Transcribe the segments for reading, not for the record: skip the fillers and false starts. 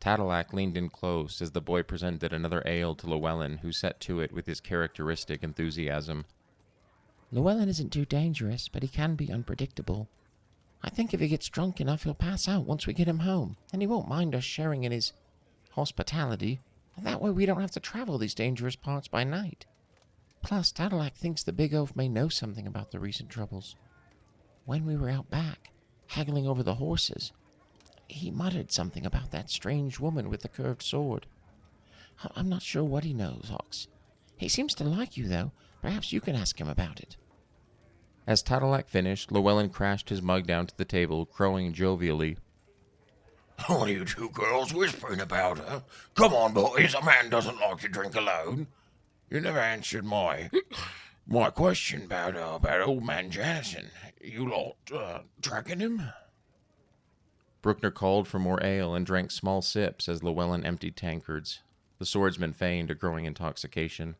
Tadalak leaned in close as the boy presented another ale to Llewellyn, who set to it with his characteristic enthusiasm. Llewellyn isn't too dangerous, but he can be unpredictable. I think if he gets drunk enough, he'll pass out once we get him home, and he won't mind us sharing in his hospitality, and that way we don't have to travel these dangerous parts by night. Plus, Tadalak thinks the big oaf may know something about the recent troubles. When we were out back, haggling over the horses, he muttered something about that strange woman with the curved sword. I'm not sure what he knows, Ox. He seems to like you, though. Perhaps you can ask him about it. As Tadalak finished, Llewellyn crashed his mug down to the table, crowing jovially. What are you two girls whispering about her? Come on, boys, a man doesn't like to drink alone. You never answered my question about old man Janison. You lot tracking him? Bruckner called for more ale and drank small sips as Llewellyn emptied tankards. The swordsman feigned a growing intoxication.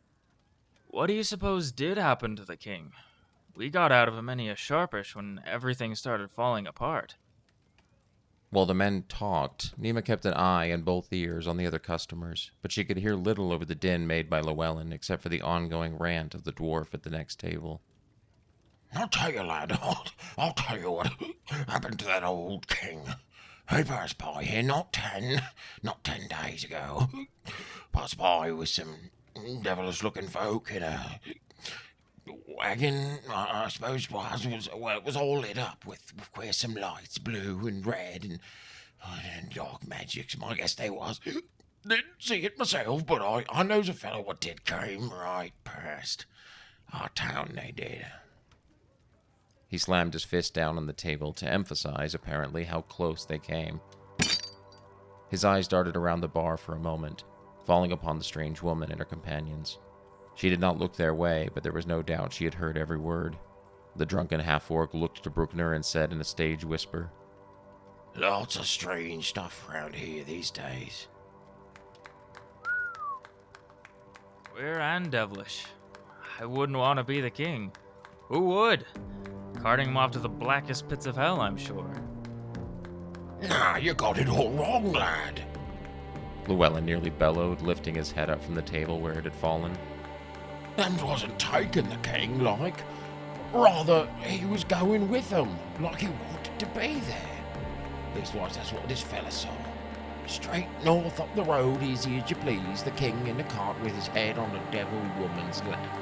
What do you suppose did happen to the king? We got out of him many a sharpish when everything started falling apart. While the men talked, Nima kept an eye and both ears on the other customers, but she could hear little over the din made by Llewellyn except for the ongoing rant of the dwarf at the next table. I'll tell you, lad, I'll tell you what happened to that old king. He passed by here not 10 days ago. Passed by with some devilish-looking folk in a wagon, I suppose it was. It was all lit up with queer some lights, blue and red and dark magics, I guess they was. Didn't see it myself, but I knows a fellow what did came right past our town, they did. He slammed his fist down on the table to emphasize, apparently, how close they came. His eyes darted around the bar for a moment, falling upon the strange woman and her companions. She did not look their way, but there was no doubt she had heard every word. The drunken half-orc looked to Bruckner and said in a stage whisper, Lots of strange stuff around here these days. Queer and devilish. I wouldn't want to be the king. Who would? Carting him off to the blackest pits of hell, I'm sure. Nah, you got it all wrong, lad. Llewellyn nearly bellowed, lifting his head up from the table where it had fallen. Them wasn't taking the king, like. Rather, he was going with them, like he wanted to be there. Leastwise, that's what this fella saw. Straight north up the road, easy as you please, the king in the cart with his head on the devil woman's lap.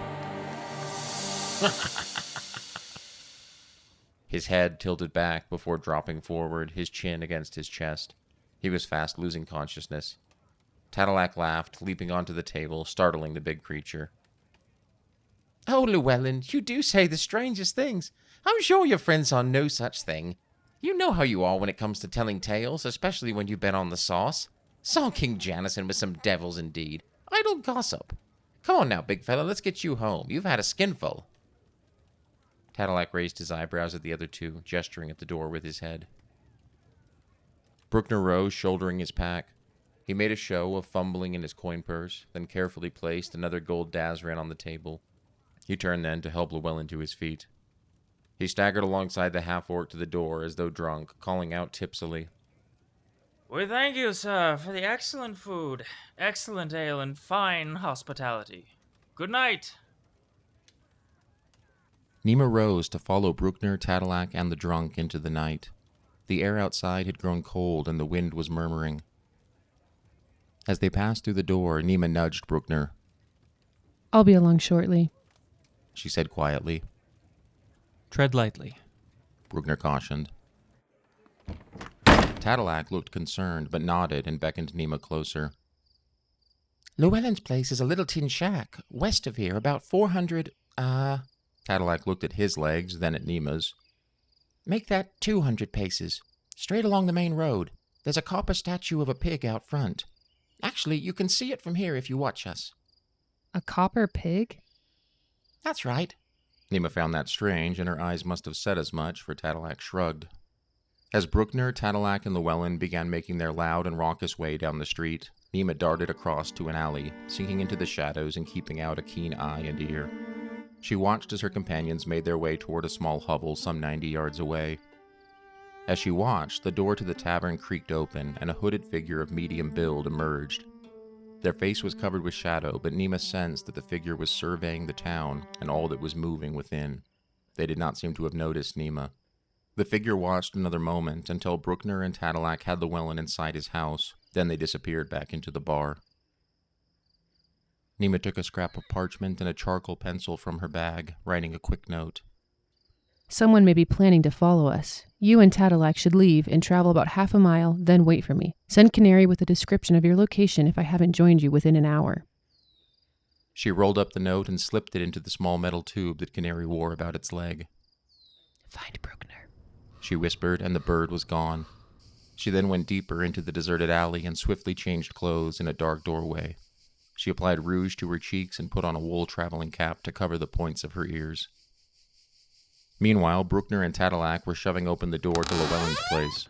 His head tilted back before dropping forward, his chin against his chest. He was fast losing consciousness. Tadalak laughed, leaping onto the table, startling the big creature. Oh, Llewellyn, you do say the strangest things. I'm sure your friends saw no such thing. You know how you are when it comes to telling tales, especially when you've been on the sauce. Saw King Janison with some devils indeed. Idle gossip. Come on now, big fella, let's get you home. You've had a skinful. Tadalak raised his eyebrows at the other two, gesturing at the door with his head. Bruckner rose, shouldering his pack. He made a show of fumbling in his coin purse, then carefully placed another gold dazran on the table. He turned then to help Llewellyn to his feet. He staggered alongside the half-orc to the door as though drunk, calling out tipsily, We thank you, sir, for the excellent food, excellent ale, and fine hospitality. Good night. Nima rose to follow Bruckner, Tadalak, and the drunk into the night. The air outside had grown cold and the wind was murmuring. As they passed through the door, Nima nudged Bruckner. I'll be along shortly, She said quietly. Tread lightly, Bruckner cautioned. Tadalak looked concerned, but nodded and beckoned Nima closer. Llewellyn's place is a little tin shack, west of here, about 400, Tadalak looked at his legs, then at Nima's. Make that 200 paces, straight along the main road. There's a copper statue of a pig out front. Actually, you can see it from here if you watch us. A copper pig? That's right. Nima found that strange, and her eyes must have said as much, for Tadalak shrugged. As Bruckner, Tadalak, and Llewellyn began making their loud and raucous way down the street, Nima darted across to an alley, sinking into the shadows and keeping out a keen eye and ear. She watched as her companions made their way toward a small hovel some 90 yards away. As she watched, the door to the tavern creaked open, and a hooded figure of medium build emerged. Their face was covered with shadow, but Nima sensed that the figure was surveying the town and all that was moving within. They did not seem to have noticed Nima. The figure watched another moment until Bruckner and Tadalak had Llewellyn inside his house. Then they disappeared back into the bar. Nima took a scrap of parchment and a charcoal pencil from her bag, writing a quick note. Someone may be planning to follow us. You and Tadalak should leave and travel about half a mile, then wait for me. Send Canary with a description of your location if I haven't joined you within an hour. She rolled up the note and slipped it into the small metal tube that Canary wore about its leg. Find Bruckner, She whispered, and the bird was gone. She then went deeper into the deserted alley and swiftly changed clothes in a dark doorway. She applied rouge to her cheeks and put on a wool traveling cap to cover the points of her ears. Meanwhile, Bruckner and Tadalak were shoving open the door to Llewellyn's place.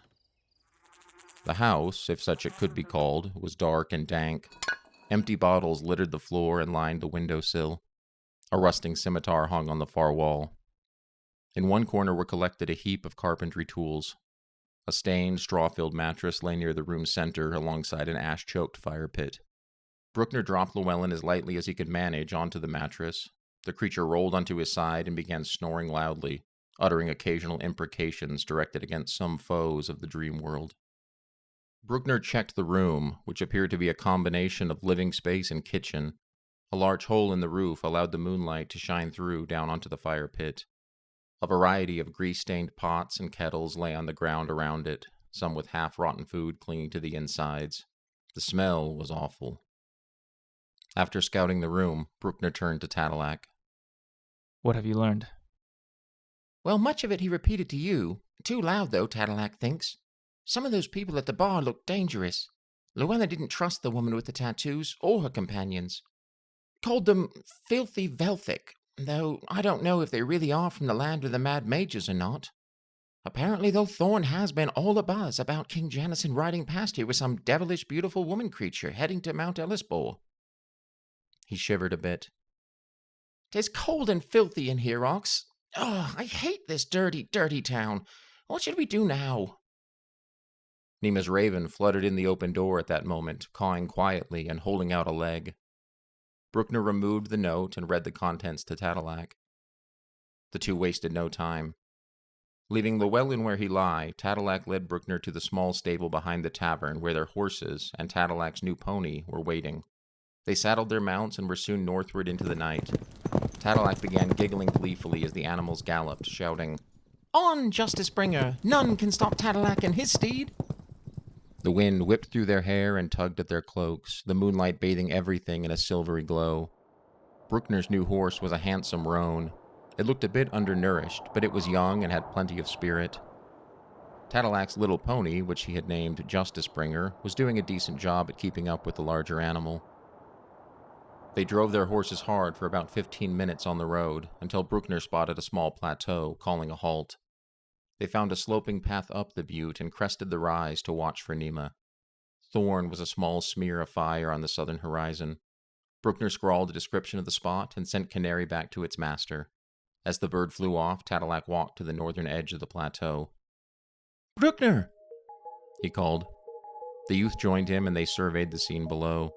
The house, if such it could be called, was dark and dank. Empty bottles littered the floor and lined the windowsill. A rusting scimitar hung on the far wall. In one corner were collected a heap of carpentry tools. A stained, straw-filled mattress lay near the room's center alongside an ash-choked fire pit. Bruckner dropped Llewellyn as lightly as he could manage onto the mattress. The creature rolled onto his side and began snoring loudly, uttering occasional imprecations directed against some foes of the dream world. Bruckner checked the room, which appeared to be a combination of living space and kitchen. A large hole in the roof allowed the moonlight to shine through down onto the fire pit. A variety of grease-stained pots and kettles lay on the ground around it, some with half-rotten food clinging to the insides. The smell was awful. After scouting the room, Bruckner turned to Tadalak. What have you learned? Well, much of it he repeated to you. Too loud, though, Tadalak thinks. Some of those people at the bar looked dangerous. Llewellyn didn't trust the woman with the tattoos or her companions. Called them filthy Velthic, though I don't know if they really are from the land of the Mad Mages or not. Apparently, though, Thorn has been all abuzz about King Janison riding past here with some devilish beautiful woman creature heading to Mount Ellisbore. He shivered a bit. 'Tis cold and filthy in here, Ox. Oh, I hate this dirty, dirty town. What should we do now? Nima's raven fluttered in the open door at that moment, cawing quietly and holding out a leg. Bruckner removed the note and read the contents to Tadalak. The two wasted no time. Leaving Llewellyn where he lay, Tadalak led Bruckner to the small stable behind the tavern where their horses and Tadalak's new pony were waiting. They saddled their mounts and were soon northward into the night. Tadalak began giggling gleefully as the animals galloped, shouting, On, Justice Bringer! None can stop Tadalak and his steed! The wind whipped through their hair and tugged at their cloaks, the moonlight bathing everything in a silvery glow. Bruckner's new horse was a handsome roan. It looked a bit undernourished, but it was young and had plenty of spirit. Tadalak's little pony, which he had named Justice Bringer, was doing a decent job at keeping up with the larger animal. They drove their horses hard for about 15 minutes on the road, until Bruckner spotted a small plateau, calling a halt. They found a sloping path up the butte and crested the rise to watch for Nima. Thorn was a small smear of fire on the southern horizon. Bruckner scrawled a description of the spot and sent Canary back to its master. As the bird flew off, Tadalak walked to the northern edge of the plateau. Bruckner! He called. The youth joined him and they surveyed the scene below.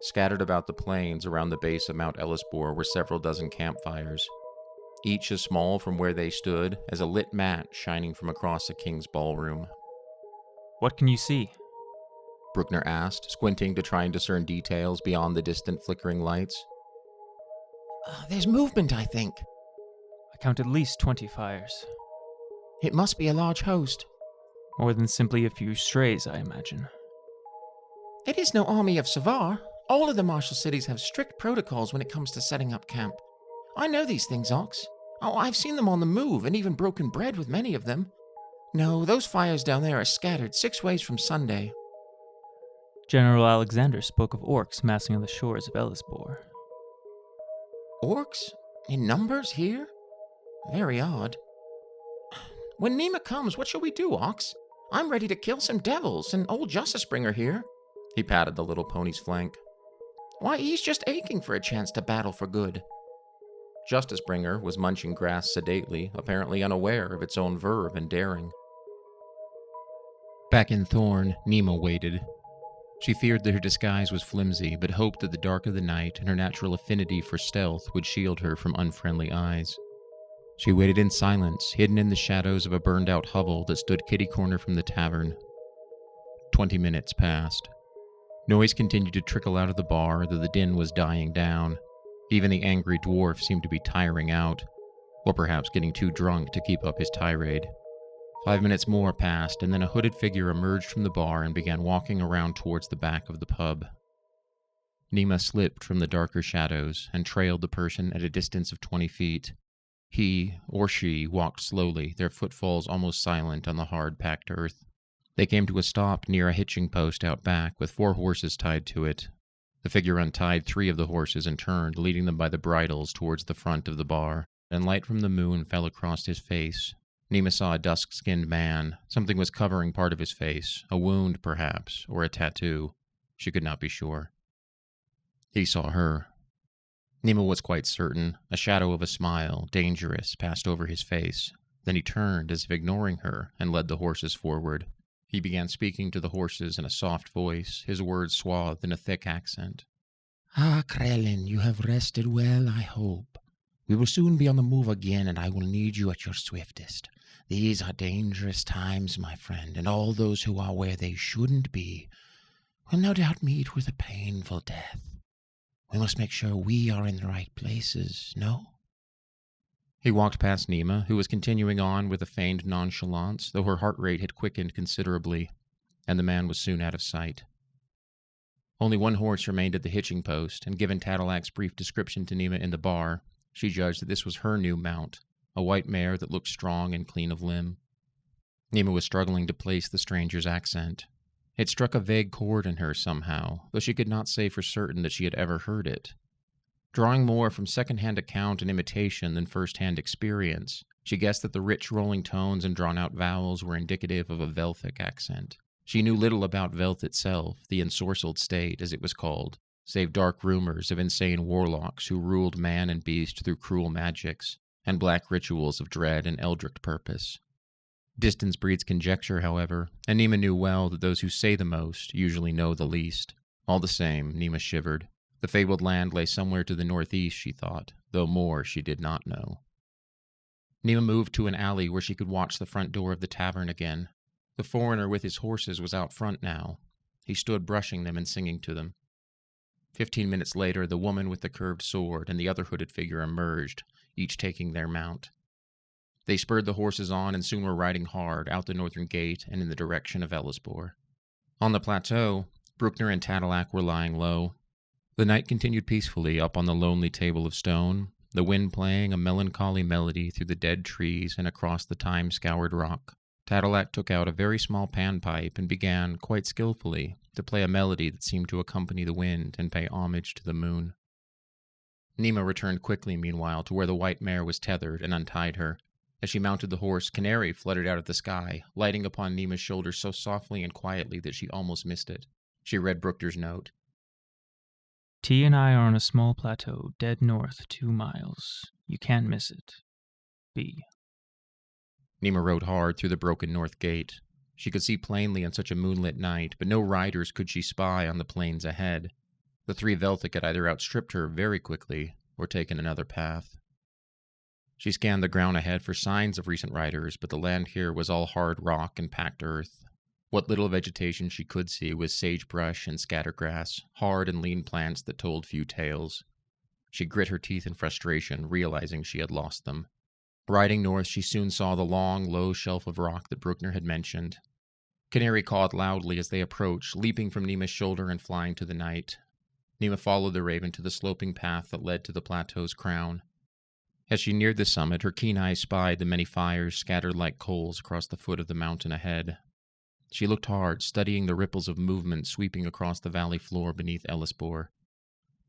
Scattered about the plains around the base of Mount Ellisbore were several dozen campfires, each as small from where they stood as a lit mat shining from across a king's ballroom. What can you see? Bruckner asked, squinting to try and discern details beyond the distant flickering lights. There's movement, I think. I count at least 20 fires. It must be a large host. More than simply a few strays, I imagine. It is no army of Savar. All of the martial cities have strict protocols when it comes to setting up camp. I know these things, Ox. Oh, I've seen them on the move and even broken bread with many of them. No, those fires down there are scattered 6 ways from Sunday. General Alexander spoke of orcs massing on the shores of Ellisbore. Orcs? In numbers here? Very odd. When Nima comes, what shall we do, Ox? I'm ready to kill some devils, and old Justice Bringer here. He patted the little pony's flank. Why, he's just aching for a chance to battle for good. Justice Bringer was munching grass sedately, apparently unaware of its own verve and daring. Back in Thorn, Nima waited. She feared that her disguise was flimsy, but hoped that the dark of the night and her natural affinity for stealth would shield her from unfriendly eyes. She waited in silence, hidden in the shadows of a burned-out hovel that stood kitty-corner from the tavern. 20 minutes passed. Noise continued to trickle out of the bar, though the din was dying down. Even the angry dwarf seemed to be tiring out, or perhaps getting too drunk to keep up his tirade. 5 minutes more passed, and then a hooded figure emerged from the bar and began walking around towards the back of the pub. Nima slipped from the darker shadows and trailed the person at a distance of 20 feet. He, or she, walked slowly, their footfalls almost silent on the hard-packed earth. They came to a stop near a hitching post out back with 4 horses tied to it. The figure untied 3 of the horses and turned, leading them by the bridles towards the front of the bar, and light from the moon fell across his face. Nima saw a dusk-skinned man. Something was covering part of his face, a wound perhaps, or a tattoo. She could not be sure. He saw her. Nima was quite certain. A shadow of a smile, dangerous, passed over his face. Then he turned, as if ignoring her, and led the horses forward. He began speaking to the horses in a soft voice, his words swathed in a thick accent. Ah, Krellin, you have rested well, I hope. We will soon be on the move again, and I will need you at your swiftest. These are dangerous times, my friend, and all those who are where they shouldn't be will no doubt meet with a painful death. We must make sure we are in the right places, no? He walked past Nima, who was continuing on with a feigned nonchalance, though her heart rate had quickened considerably, and the man was soon out of sight. Only 1 horse remained at the hitching post, and given Tadillac's brief description to Nima in the bar, she judged that this was her new mount, a white mare that looked strong and clean of limb. Nima was struggling to place the stranger's accent. It struck a vague chord in her somehow, though she could not say for certain that she had ever heard it. Drawing more from second-hand account and imitation than first-hand experience, she guessed that the rich rolling tones and drawn-out vowels were indicative of a Velthic accent. She knew little about Velth itself, the ensorcelled state, as it was called, save dark rumors of insane warlocks who ruled man and beast through cruel magics, and black rituals of dread and eldritch purpose. Distance breeds conjecture, however, and Nima knew well that those who say the most usually know the least. All the same, Nima shivered. The fabled land lay somewhere to the northeast, she thought, though more she did not know. Nima moved to an alley where she could watch the front door of the tavern again. The foreigner with his horses was out front now. He stood brushing them and singing to them. 15 minutes later, the woman with the curved sword and the other hooded figure emerged, each taking their mount. They spurred the horses on and soon were riding hard out the northern gate and in the direction of Ellisbor. On the plateau, Bruckner and Tadillac were lying low. The night continued peacefully up on the lonely table of stone, the wind playing a melancholy melody through the dead trees and across the time-scoured rock. Tadillac took out a very small panpipe and began, quite skillfully, to play a melody that seemed to accompany the wind and pay homage to the moon. Nima returned quickly, meanwhile, to where the white mare was tethered and untied her. As she mounted the horse, Canary fluttered out of the sky, lighting upon Nima's shoulder so softly and quietly that she almost missed it. She read Bruckner's note. T and I are on a small plateau, dead north 2 miles. You can't miss it. B. Nima rode hard through the broken north gate. She could see plainly on such a moonlit night, but no riders could she spy on the plains ahead. The 3 Velthic had either outstripped her very quickly or taken another path. She scanned the ground ahead for signs of recent riders, but the land here was all hard rock and packed earth. What little vegetation she could see was sagebrush and scattergrass, hard and lean plants that told few tales. She grit her teeth in frustration, realizing she had lost them. Riding north, she soon saw the long, low shelf of rock that Bruckner had mentioned. Canary cawed loudly as they approached, leaping from Nima's shoulder and flying to the night. Nima followed the raven to the sloping path that led to the plateau's crown. As she neared the summit, her keen eyes spied the many fires scattered like coals across the foot of the mountain ahead. She looked hard, studying the ripples of movement sweeping across the valley floor beneath Ellisbor.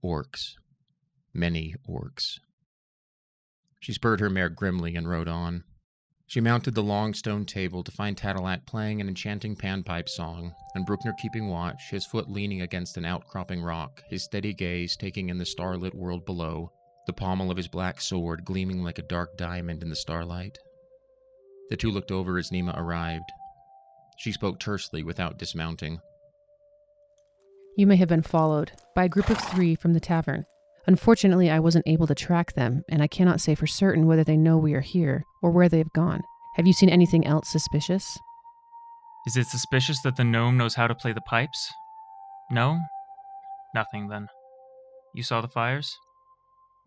Orcs. Many orcs. She spurred her mare grimly and rode on. She mounted the long stone table to find Tadillac playing an enchanting panpipe song, and Bruckner keeping watch, his foot leaning against an outcropping rock, his steady gaze taking in the starlit world below, the pommel of his black sword gleaming like a dark diamond in the starlight. The 2 looked over as Nima arrived. She spoke tersely without dismounting. You may have been followed by a group of 3 from the tavern. Unfortunately, I wasn't able to track them, and I cannot say for certain whether they know we are here or where they have gone. Have you seen anything else suspicious? Is it suspicious that the gnome knows how to play the pipes? No? Nothing then. You saw the fires?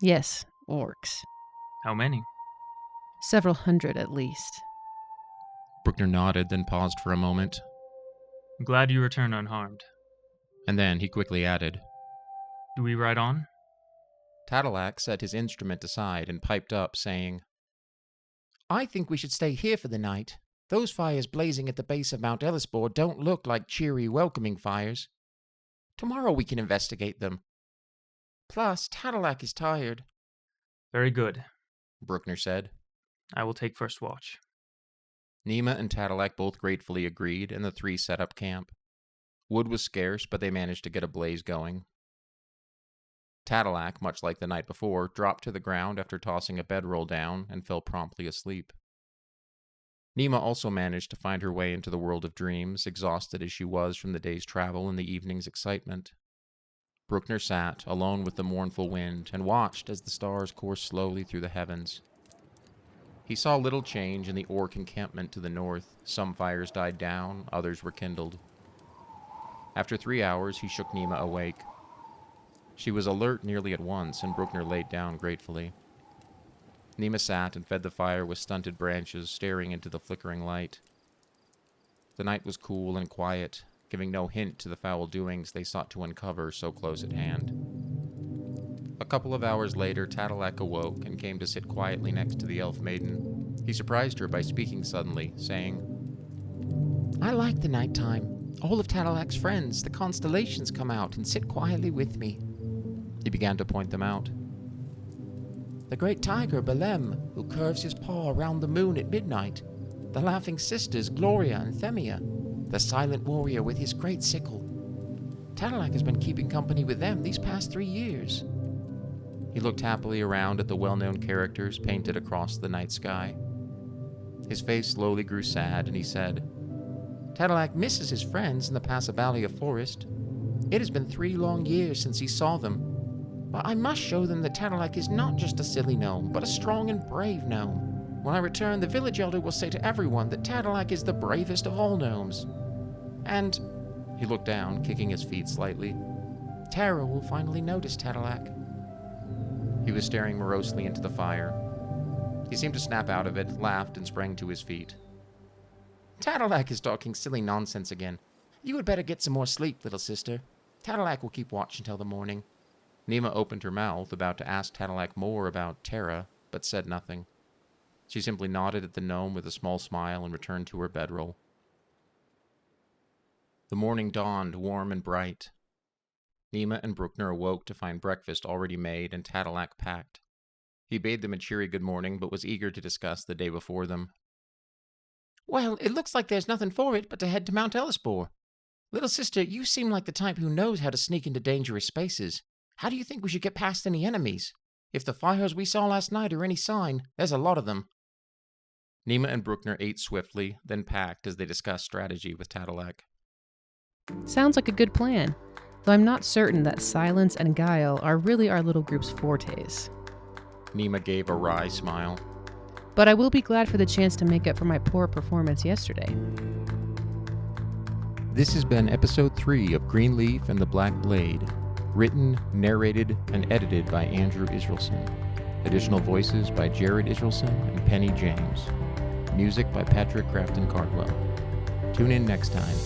Yes, orcs. How many? Several hundred at least. Bruckner nodded, then paused for a moment. I'm glad you returned unharmed. And then he quickly added, Do we ride on? Tadalak set his instrument aside and piped up, saying, I think we should stay here for the night. Those fires blazing at the base of Mount Ellisbore don't look like cheery, welcoming fires. Tomorrow we can investigate them. Plus, Tadalak is tired. Very good. Bruckner said. I will take first watch. Nima and Tadalak both gratefully agreed, and the 3 set up camp. Wood was scarce, but they managed to get a blaze going. Tadalak, much like the night before, dropped to the ground after tossing a bedroll down and fell promptly asleep. Nima also managed to find her way into the world of dreams, exhausted as she was from the day's travel and the evening's excitement. Bruckner sat, alone with the mournful wind, and watched as the stars coursed slowly through the heavens. He saw little change in the orc encampment to the north. Some fires died down, others were kindled. After 3 hours, he shook Nima awake. She was alert nearly at once, and Bruckner laid down gratefully. Nima sat and fed the fire with stunted branches, staring into the flickering light. The night was cool and quiet, giving no hint to the foul doings they sought to uncover so close at hand. A couple of hours later, Tadalak awoke and came to sit quietly next to the elf maiden. He surprised her by speaking suddenly, saying, I like the nighttime. All of Tadalak's friends, the constellations, come out and sit quietly with me. He began to point them out. The great tiger, Belem, who curves his paw around the moon at midnight. The laughing sisters, Gloria and Themia. The silent warrior with his great sickle. Tadalak has been keeping company with them these past 3 years. He looked happily around at the well-known characters painted across the night sky. His face slowly grew sad, and he said, Tadalak misses his friends in the Passavalia forest. It has been 3 long years since he saw them. But I must show them that Tadalak is not just a silly gnome, but a strong and brave gnome. When I return, the village elder will say to everyone that Tadalak is the bravest of all gnomes. And, he looked down, kicking his feet slightly, Tara will finally notice Tadalak. He was staring morosely into the fire. He seemed to snap out of it, laughed, and sprang to his feet. Tadalak is talking silly nonsense again. You had better get some more sleep, little sister. Tadalak will keep watch until the morning. Nima opened her mouth, about to ask Tadalak more about Tara, but said nothing. She simply nodded at the gnome with a small smile and returned to her bedroll. The morning dawned, warm and bright. Nima and Bruckner awoke to find breakfast already made and Tadalak packed. He bade them a cheery good morning, but was eager to discuss the day before them. Well, it looks like there's nothing for it but to head to Mount Ellisbore. Little sister, you seem like the type who knows how to sneak into dangerous spaces. How do you think we should get past any enemies? If the fires we saw last night are any sign, there's a lot of them. Nima and Bruckner ate swiftly, then packed as they discussed strategy with Tadalak. Sounds like a good plan, though I'm not certain that silence and guile are really our little group's fortes. Nima gave a wry smile. But I will be glad for the chance to make up for my poor performance yesterday. This has been episode 3 of Greenleaf and the Black Blade, written, narrated, and edited by Andrew Israelsen. Additional voices by Jared Israelsen and Penny James. Music by Patrick Crafton Cardwell. Tune in next time.